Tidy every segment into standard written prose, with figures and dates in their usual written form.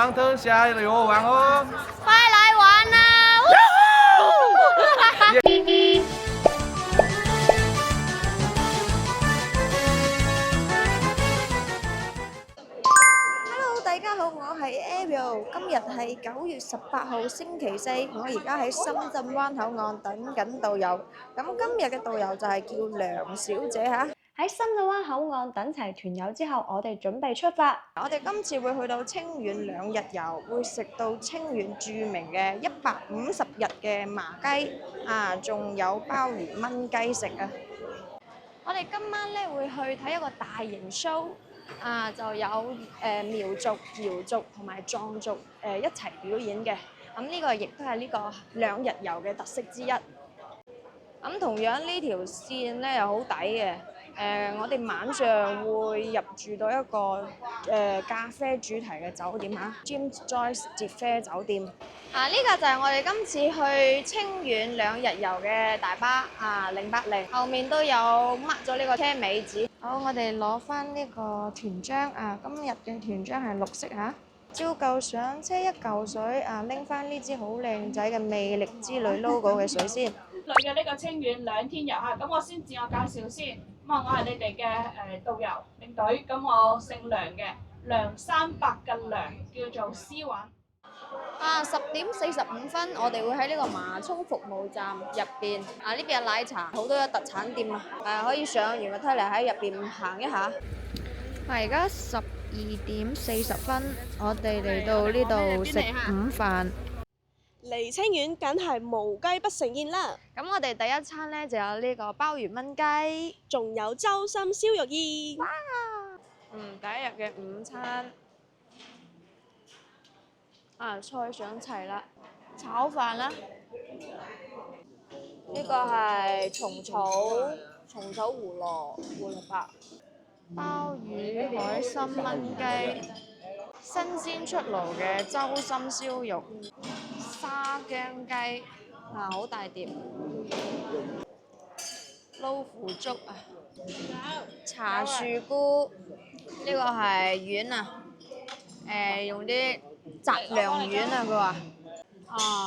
王特下有王哦！快来玩啦！Hello， 大家好，我係 Ariel。今日係9月18號星期四，我而家喺深圳灣口岸等緊導遊。咁今日嘅導遊就係叫梁小姐嚇。喺深圳灣口岸等齊團友之後，我哋準備出發。我哋今次會去到清遠2日遊，會食到清遠著名嘅150日嘅麻雞啊，仲有鮑魚燜雞食啊！我哋今晚咧會去睇一個大型 show 啊，就有苗族、瑤族同埋藏族一齊表演嘅。咁呢個亦都係呢個2日遊嘅特色之一。咁同樣呢條線咧又好抵嘅。我哋晚上會入住到一個咖啡主題嘅酒店嚇 ，James Joyce 捷啡酒店。呢個就係我哋今次去清遠2日遊嘅大巴080，後面都有 mark 咗呢個車尾紙。好，我哋攞翻呢個團章啊，今日嘅團章係綠色嚇。照舊上車1嚿水啊，拎翻呢支好靚仔嘅魅力之旅 logo 嘅水先。嚟嘅呢個清遠2天遊嚇，咁我先自我介紹先。咁啊，我係你哋嘅導遊領隊，咁我姓梁嘅，梁山伯嘅梁，叫做思韻。10點45分，我哋會喺呢個麻涌服務站入邊。呢邊有奶茶，好多特產店啊！可以上完個梯嚟喺入邊行一下。而家12點40分，我哋嚟到呢度食午飯。嚟清遠梗係無雞不成宴啦！咁我哋第一餐呢就有呢個鮑魚燜雞，仲有周心燒肉宴。哇！第一日嘅午餐。菜上齊啦，炒飯啦，呢個係蟲草胡蘿蔔，鮑魚海參燜雞，新鮮出爐嘅周心燒肉，沙薑雞，好大碟，撈腐竹啊，茶樹菇，呢個係丸啊，用啲雜糧丸啊，佢話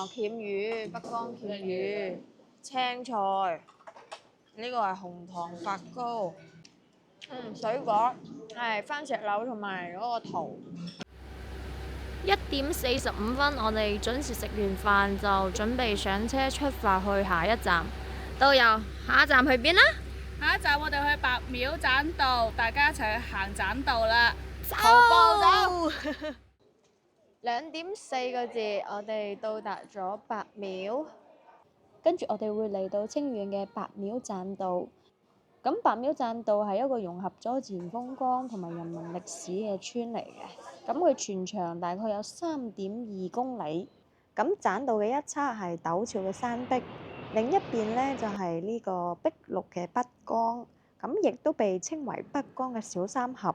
鉗魚、北江鉗魚、青菜，呢個係紅糖發糕，水果係番石榴同埋嗰個桃。1點45分，我哋準時食完飯就準備上車出發去下一站。導遊，下一站去邊啦？下一站我哋去白廟棧道，大家一齊去行棧道啦！徒步走。2點4個字，我哋到達咗白廟，跟住我哋會嚟到清遠嘅白廟棧道。咁白廟棧道係一個融合咗自然風光同埋人文歷史嘅村嚟嘅。咁佢全長大概有3.2公里。咁棧道嘅一側係陡峭嘅山壁，另一邊呢就係呢個碧綠嘅北江，咁亦都被稱為北江嘅小三峽。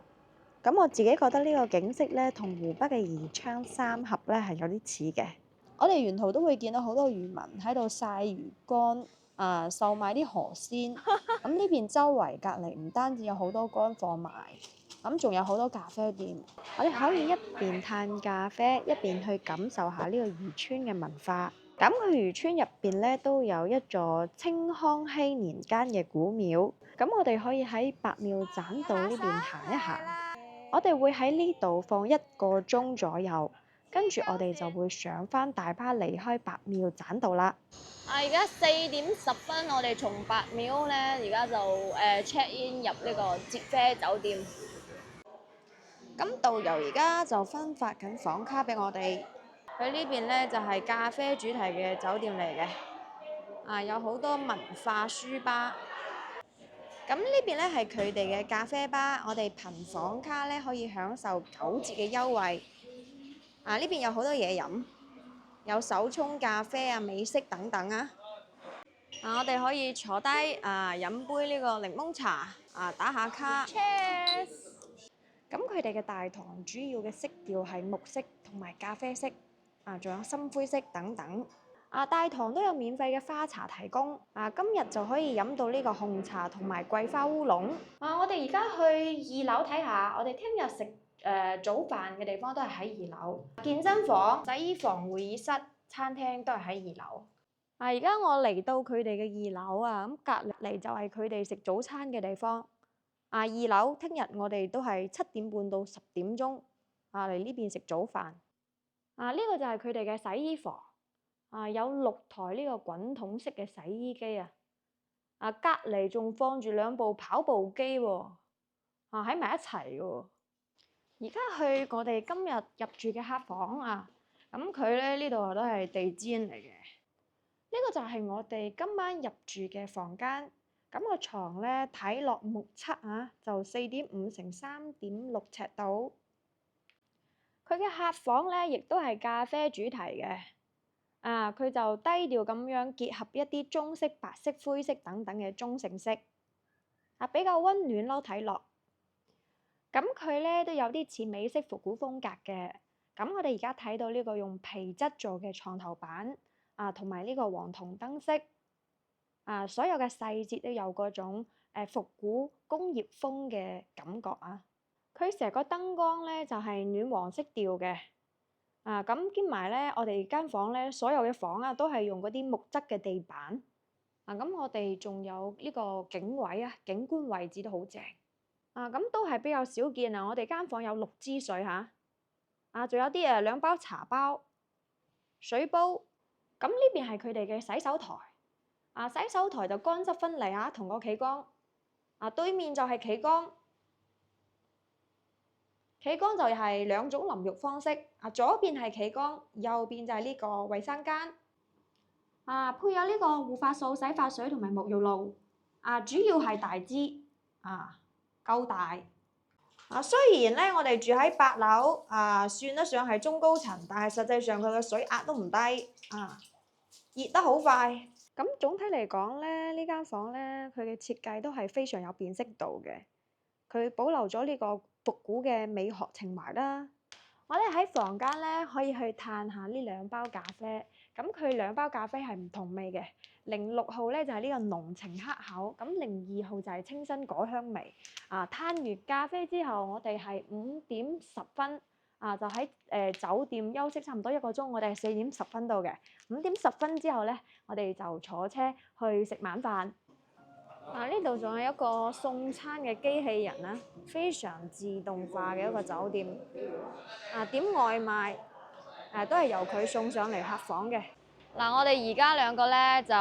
咁我自己覺得呢個景色咧，同湖北嘅宜昌三峽咧係有啲似嘅。我哋沿途都會見到好多漁民喺度曬魚乾，售賣啲河鮮。咁呢邊周圍隔離唔單止有好多乾貨賣，咁仲有好多咖啡店。我哋可以一邊嘆咖啡，一邊去感受下呢個漁村嘅文化。咁佢漁村入邊咧都有一座清康熙年間嘅古廟。咁我哋可以喺白廟棧道呢邊行一行。我哋會喺呢度放1個鐘左右，跟住我哋就會上返大巴離開白廟棧道啦。而家4點10分，我哋從白廟呢，而家就check in 入呢個捷啡酒店。咁導遊而家就分發緊房卡俾我哋。佢呢邊呢，就係咖啡主題嘅酒店嚟嘅，有好多文化書吧。咁呢邊咧係佢哋嘅咖啡吧，我哋憑房卡咧可以享受9折嘅優惠。呢邊有好多嘢飲，有手沖咖啡美式等等啊。我哋可以坐低飲杯呢個檸檬茶打下卡。Cheers！ 咁佢哋嘅大堂主要嘅色調係木色同埋咖啡色，仲有深灰色等等。大堂都有免費嘅花茶提供。今日就可以飲到呢個紅茶同埋桂花烏龍。我哋而家去2樓睇下，我哋聽日食早飯嘅地方都係喺2樓，健身房、洗衣房、會議室、餐廳都係喺2樓。而家我嚟到佢哋嘅2樓啊，咁隔離就係佢哋食早餐嘅地方。2樓聽日我哋都係7點半到10點鐘嚟呢邊食早飯。呢個就係佢哋嘅洗衣房。有6台呢個滾筒式嘅洗衣機啊。隔離仲放住2部跑步機喎。喺埋一齊喎。而家去我哋今日入住嘅客房啊，咁佢咧呢度都係地氈嚟嘅。呢個就係我哋今晚入住嘅房間。咁個床咧睇落目測就4.5乘3.6尺度。佢嘅客房咧亦都係咖啡主題嘅。佢就低調咁樣結合一啲棕色、白色、灰色等等嘅中性色。比較溫暖咯，睇落。咁佢咧都有啲似美式復古風格嘅。咁我哋而家睇到呢個用皮質做嘅床頭板同埋呢個黃銅燈飾所有嘅細節都有嗰種復古工業風嘅感覺啊。佢成個燈光咧就係暖黃色調嘅咁兼埋咧，我哋間房咧所有嘅房都係用嗰啲木質嘅地板咁我哋仲有呢個景位景觀位置都好正咁都係比較少見我哋間房有6支水仲有啲2包茶包、水煲。咁呢邊係佢哋嘅洗手台洗手台就乾濕分離同個企缸對面就係企缸。企缸就係2種淋浴方式左邊係企缸，右邊就係呢個衛生間配有呢個護髮素、洗髮水同埋沐浴露主要係大支夠大雖然咧我哋住喺8樓算得上係中高層，但係實際上佢嘅水壓都唔低熱得好快。咁總體嚟講咧，呢間房咧佢嘅設計都係非常有辨識度嘅，佢保留咗呢個復古嘅美學情懷啦。我哋喺房間咧可以去嘆下呢2包咖啡，咁佢2包咖啡係唔同味嘅。06號咧就係呢個濃情黑口，咁02號就係清新果香味。嘆完咖啡之後，我哋係5點10分就喺酒店休息差唔多1個鐘，我哋係4點10分到嘅。5點10分之後咧，我哋就坐車去食晚飯。呢度仲有一個送餐嘅機器人非常自動化嘅一個酒店。點外賣都係由佢送上嚟客房嘅。我哋而家2個咧就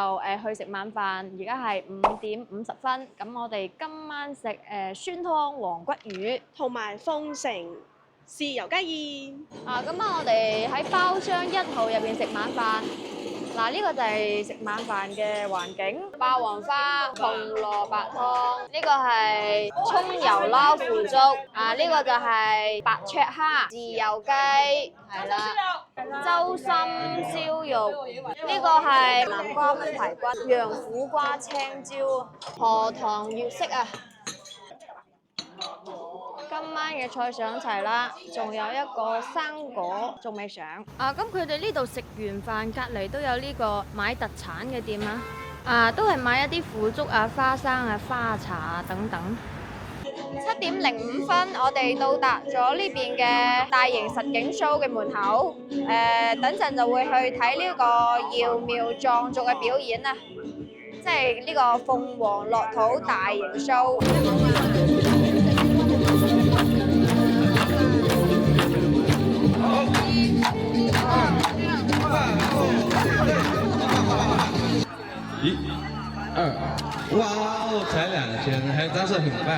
去食晚飯，而家係5點50分。咁我哋今晚食酸湯黃骨魚同埋鳳城豉油雞燕。今晚我哋喺包廂1號入邊食晚飯。呢個就係食晚飯嘅環境，霸王花、紅蘿蔔湯，呢個係葱油撈腐竹，呢個就係白灼蝦、豉油雞，係啦，周深燒肉，呢個係南瓜炆排骨、洋苦瓜青椒、荷塘月色今晚嘅菜上齊啦，仲有一個生果仲未上。咁佢哋呢度食完飯，隔離都有呢個買特產嘅店都係買一啲腐竹花生花茶等等。7點05分，我哋到達咗呢邊嘅大型實景 show 嘅門口。等陣就會去睇呢個瑤苗壯族嘅表演即係呢個鳳凰樂土大型 show。1、2，哇哦，才2圈，还真是很棒。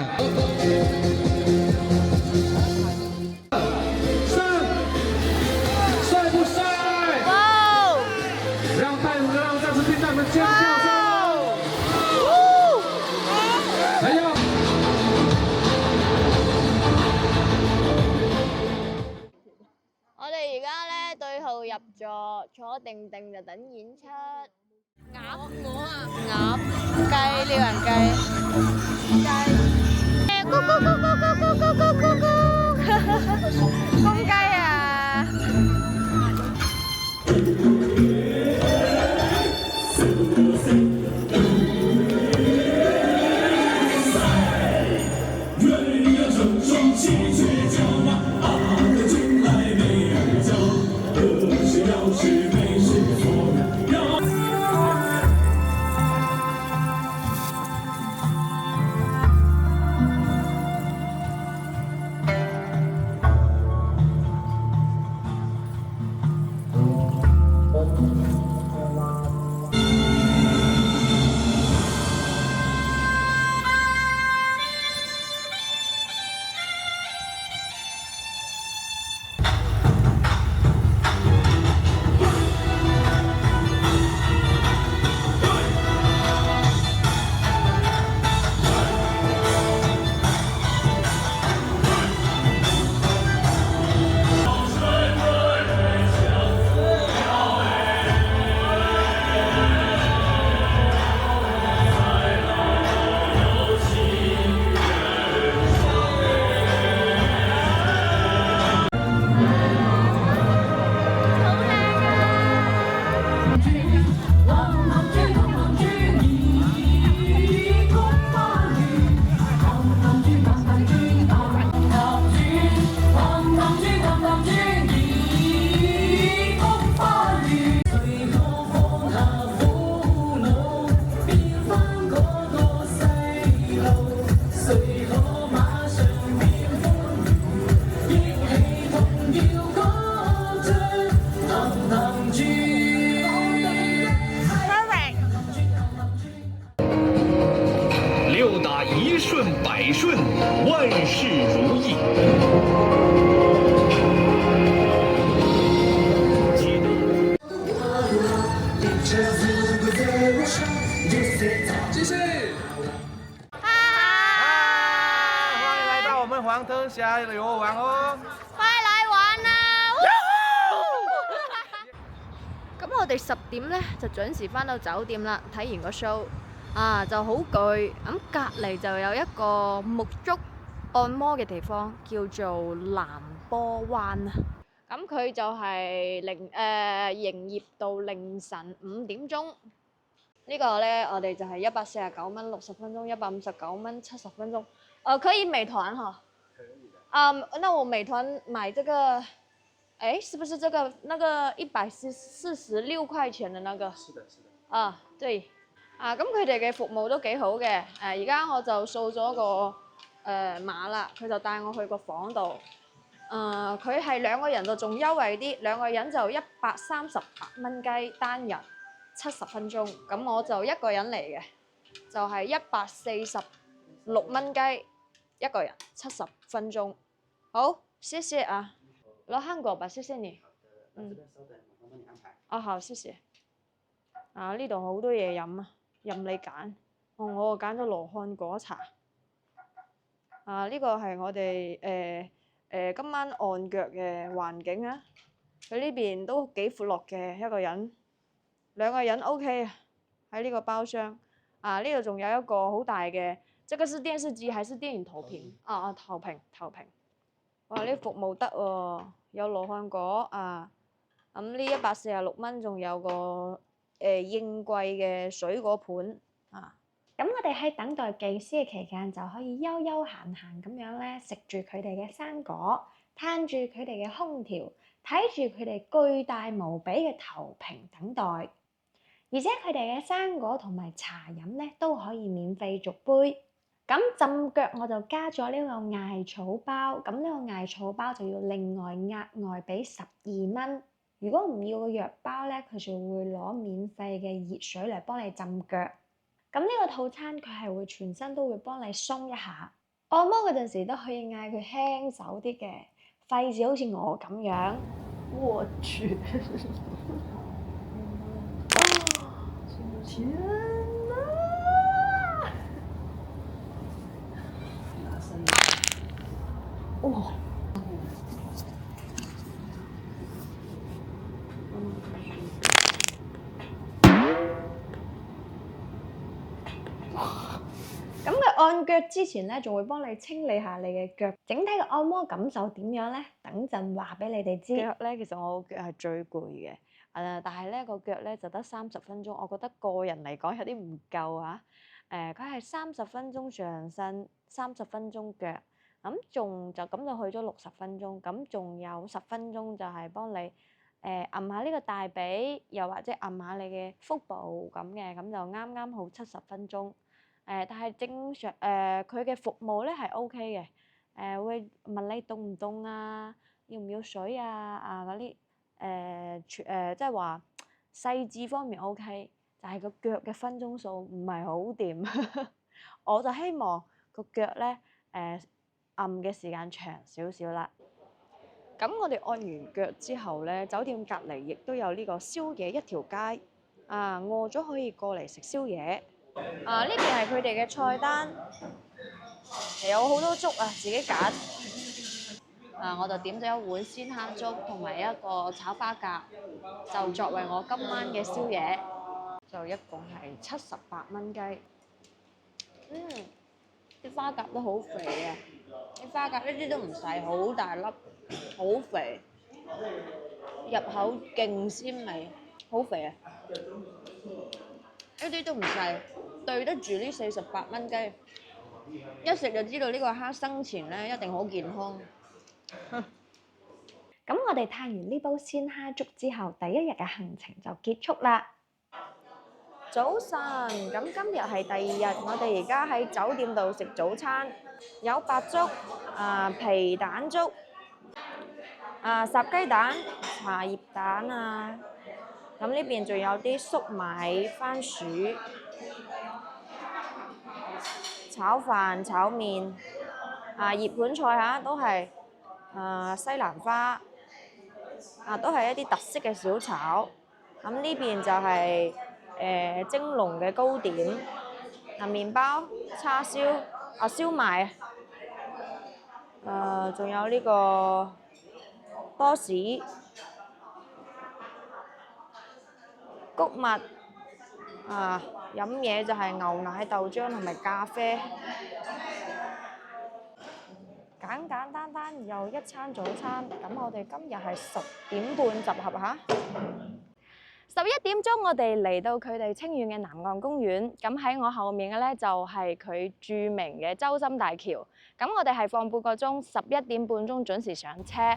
帅不帅？哇！让泰晤格朗再次听到你们尖叫声。还有。我哋而家咧對號入座，坐定定就等演出。鴨雞呢樣雞，咕咕咕咕咕咕咕咕咕咕，公雞顺百顺，万事如意。继续。欢迎来到我们黄灯峡旅游网哦！快嚟玩啦！咁我哋10點呢就準時翻到酒店啦，睇完個 show 啊就好攰。咁隔離就有一個沐足按摩嘅地方，叫做藍波灣啊。咁佢就係營業到凌晨5點鐘。呢個呢，我哋就係149蚊60分鐘，159蚊70分鐘。可以美團哈？可以的。那我美團買這個，是不是這個那個146塊錢的那個？是的，是的。對。咁佢哋嘅服務都幾好嘅。而家我就掃咗個碼啦，佢就帶我去個房度。佢係2個人就仲優惠啲，2個人就138蚊雞單人，70分鐘。咁我就1個人嚟嘅，就係146蚊雞1個人，70分鐘。好，謝謝啊。攞韓國吧，謝謝你。好，謝謝。呢度好多嘢飲啊，任你揀。我揀咗羅漢果茶。呢個係我哋今晚按腳嘅環境啊。佢呢邊都幾闊落嘅，一個人，2個人 OK 啊。喺呢個包廂。呢度仲有一個好大嘅，這個是電視機還是電影投屏？投屏。哇！呢服務得喎，有羅漢果啊。咁呢146蚊，仲有個應季嘅水果盤啊。咁我哋喺等待技師嘅期間，就可以悠悠閒閒咁樣咧，食住佢哋嘅生果，嘆住佢哋嘅空調，睇住佢哋巨大無比嘅投屏等待。而且佢哋嘅生果同埋茶飲咧都可以免費續杯。咁浸腳我就加咗呢個艾草包，咁呢個艾草包就要另外額外俾12蚊。如果唔要個藥包咧，佢就會攞免費嘅熱水嚟幫你浸腳。咁呢個套餐佢係會全身都會幫你鬆一下。按摩嗰陣時都可以嗌佢輕手啲嘅，費事好似我咁樣。我去！天啊！哇！咁佢按腳之前咧，仲會幫你清理下你嘅腳，整體嘅按摩感受點樣咧？等陣話俾你哋知。腳咧，其實我個腳係最攰嘅，但係咧個腳咧就得30分鐘，我覺得個人嚟講有啲唔夠啊。佢係30分鐘上身，30分鐘腳，咁就去咗60分鐘，咁仲有10分鐘就係幫你按下呢個大髀，又或者按下你嘅腹部咁嘅，咁就啱啱好70分鐘。但係正常佢嘅服務咧係 OK 嘅，會問你凍唔凍啊，要唔要水啊嗰啲即係話細緻方面 OK， 但係個腳嘅分鐘數唔係好掂。我就希望個腳咧按嘅時間長少少啦。咁我哋按完腳之後咧，酒店隔離亦都有呢個宵夜一條街，餓咗可以過嚟食宵夜。呢邊係佢哋嘅菜單，有好多粥啊，自己揀。我就點咗一碗鮮蝦粥同埋一個炒花甲，就作為我今晚嘅宵夜，就一共係78蚊雞。啲花甲都好肥嘅，啲花甲一啲都唔細，好大粒，好肥，入口勁鮮味，好肥啊！一啲都唔細，對得住呢48蚊雞。一食就知道呢個蝦生前咧一定好健康。咁我哋嘆完呢煲鮮蝦粥之後，第一日嘅行程就結束啦。早晨，咁今日係第2日，我哋而家喺酒店度食早餐，有白粥、皮蛋粥、烚雞蛋、茶葉蛋啊。咁呢邊仲有啲粟米、番薯。炒飯、炒面。熱盤菜嚇都係西蘭花，都係一啲特色嘅小炒。咁呢邊就係蒸籠嘅糕點，麵包、叉燒、燒賣，仲有呢個多士、谷物，飲嘢就係牛奶、豆漿同埋咖啡。簡簡單單又一餐早餐，咁我哋今日係10點半集合嚇。11點鐘我哋嚟到佢哋清遠嘅南岸公園，咁喺我後面嘅咧就係佢著名嘅洲深大橋。咁我哋係放半個鐘，11點半鐘準時上車。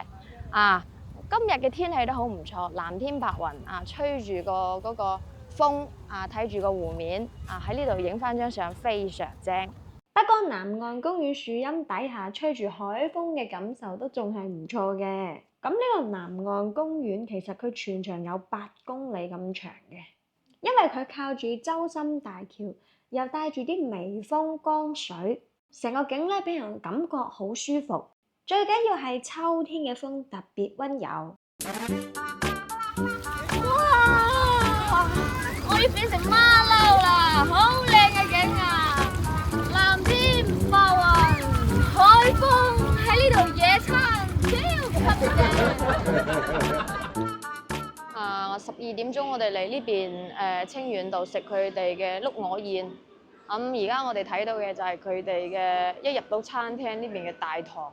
今日嘅天氣都好唔錯，藍天白雲吹住嗰個風睇住個湖面喺呢度影翻張相非常正。不過南岸公園樹蔭底下吹住海風嘅感受都仲係唔錯嘅。咁呢個南岸公園其實佢全長有8公里咁長嘅，因為佢靠住洲深大橋，又帶住啲微風江水，成個景咧俾人感覺好舒服。最緊要係秋天嘅風特別溫柔。哇！我要變成馬騮啦，好靚嘅景啊！藍天白雲，海風喺呢度野餐，超級正。12點鐘我哋嚟呢邊清遠度食佢哋嘅碌鵝宴。而家我哋睇到嘅就係佢哋嘅一入到餐廳呢邊嘅大堂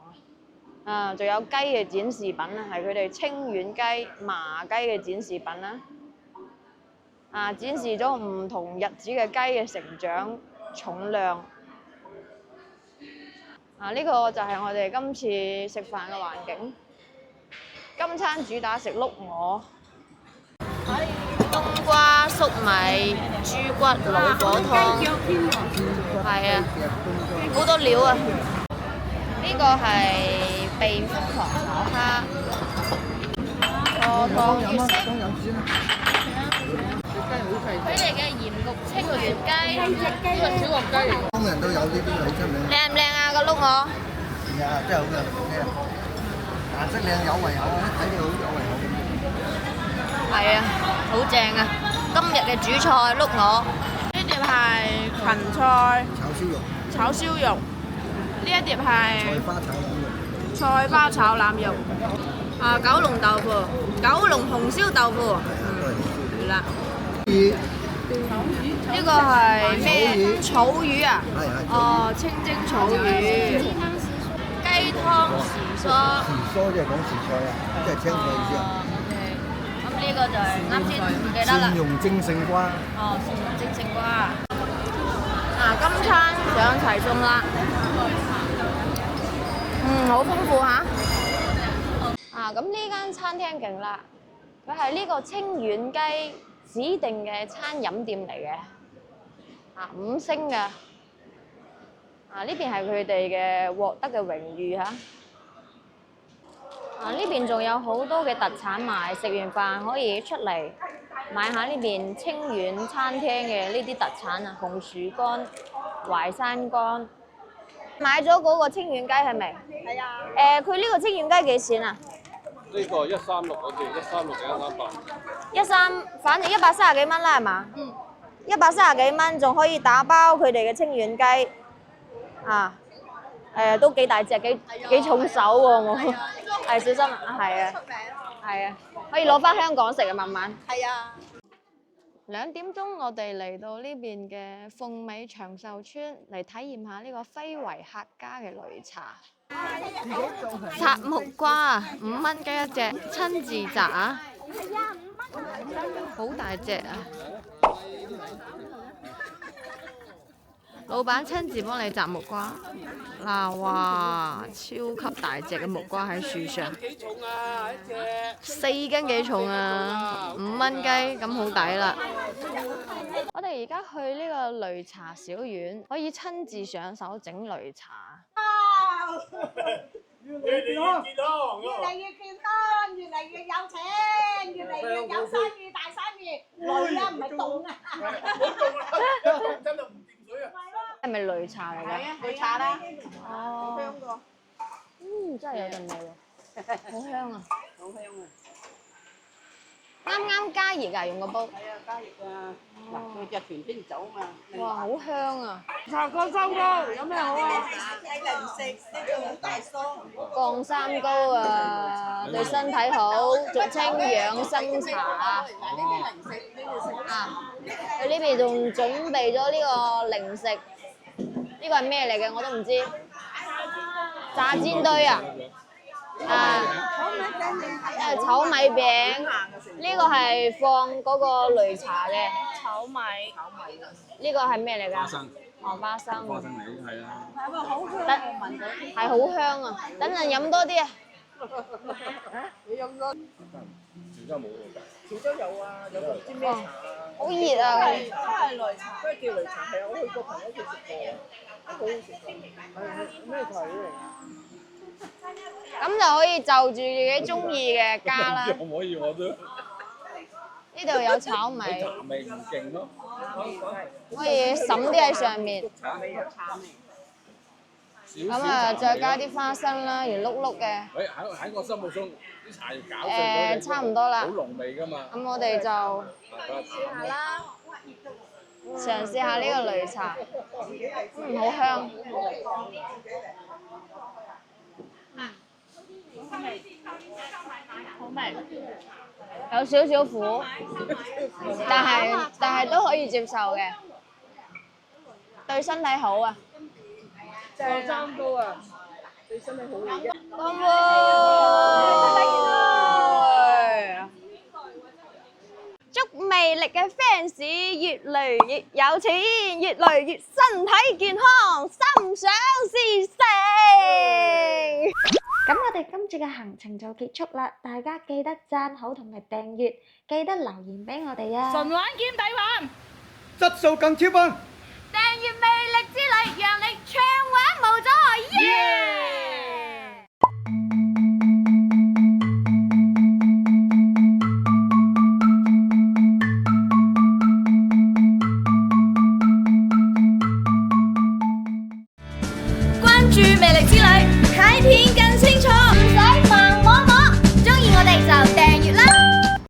仲有雞嘅展示品啦，係佢哋清遠雞、麻雞嘅展示品啦。展示咗唔同日子嘅雞嘅成長重量。呢個就係我哋今次食飯嘅環境。今餐主打食碌鵝。冬瓜、粟米、豬骨、老火湯，係好多料啊！呢個係避風塘炒蝦，湯月式。佢哋嘅鹽焗清遠雞，呢個小鑊雞，工人都有呢啲好出名。靚唔靚啊個碌鵝？係啊，真係好靚，顏色靚有胃口，睇你好有胃口。係啊，好正啊！今日嘅主菜碌鵝，呢碟係芹菜炒燒肉，呢一碟係菜花炒腩肉，九龍豆腐，九龍紅燒豆腐，係啦。呢個係咩？草魚啊？清蒸草魚，雞湯時蔬。時蔬即係講時菜啊，即係青菜意思啊。呢個就係啱先唔記得啦。蒜蓉蒸勝瓜。蒜蓉蒸勝瓜。今餐上齊餸啦。好豐富嚇。咁呢間餐廳勁啦，佢係呢個清遠雞指定嘅餐飲店嚟嘅。5星嘅。呢邊係佢哋嘅獲得嘅榮譽嚇。呢邊仲有好多嘅特產賣，食完飯可以出嚟買下呢邊清遠餐廳嘅呢啲特產紅薯乾、淮山乾。買咗嗰個清遠雞係咪？係啊。佢呢個清遠雞幾錢啊？呢個136好似136定138。13，反正130幾蚊啦，係嘛？130幾蚊，仲可以打包佢哋嘅清遠雞。都幾大隻，幾重手喎我。小心係啊，可以攞翻香港食啊，慢慢。係啊。2點鐘我哋嚟到呢邊嘅鳳尾長壽村嚟體驗下呢個非遺客家嘅擂茶。摘木瓜5蚊雞一隻，親自摘啊！好大隻啊！老闆親自幫你摘木瓜，哇，超級大隻嘅木瓜喺樹上，4斤幾重啊，5蚊雞咁好抵啦！我哋而家去呢個擂茶小院，可以親自上手整擂茶。越嚟越健康，越嚟越健康，越嚟越有錢，越嚟越有生意，大生意，擂啊唔係凍啊！唔好凍啦，真係唔掂水啊！係咪擂茶嚟㗎？係啊，擂茶啦。哦，香過。真係有陣味喎，好香啊！好香啊！啱啱加熱㗎，用個煲。係啊，加熱啊！嗱，佢隻甜先走嘛。哇，好香啊！茶過收工，有咩好啊？係零食，呢個好大梳。降三高啊，對身體好，俗稱養生茶。嗱，呢啲零食，呢個食。啊，佢呢邊仲準備咗呢個零食，呢個係咩嚟嘅我都唔知。炸煎堆啊！啊，炒米餅，呢個係放嗰個擂茶嘅。炒米。呢個係咩嚟㗎？花生。哦，花生。花生嚟，係啊。係咪好香啊？聞到。係好香啊！等陣飲多啲啊！你飲咗？潮州冇喎。潮州有啊，有個唔知咩茶啊。好熱啊！都係擂茶，都係叫擂茶。係啊，我去過朋友屋企食過，都好好食㗎。係咩茶嚟㗎？咁就可以就住自己中意嘅加啦。可唔可以我都？呢度有炒米，茶味唔勁咯。可以揼啲喺上面。茶味有茶味。咁啊，再加啲花生啦，圓碌碌嘅。喂，喺我心目中啲茶要搞碎咗差唔多啦。好濃味㗎嘛。咁我哋就試下啦，嘗試下呢個擂茶，好香。好味。有少少苦，但係都可以接受嘅，對身體好啊。降三高啊，對身體好嘅。乾杯！祝魅力嘅 fans 越嚟越有錢，越嚟越身體健康，心想事成。咁我哋今次嘅行程就結束啦，大家記得讚好同埋訂閱，記得留言俾我哋啊！純玩兼抵玩，質素更超班。訂閱魅力之旅，讓你暢玩無阻。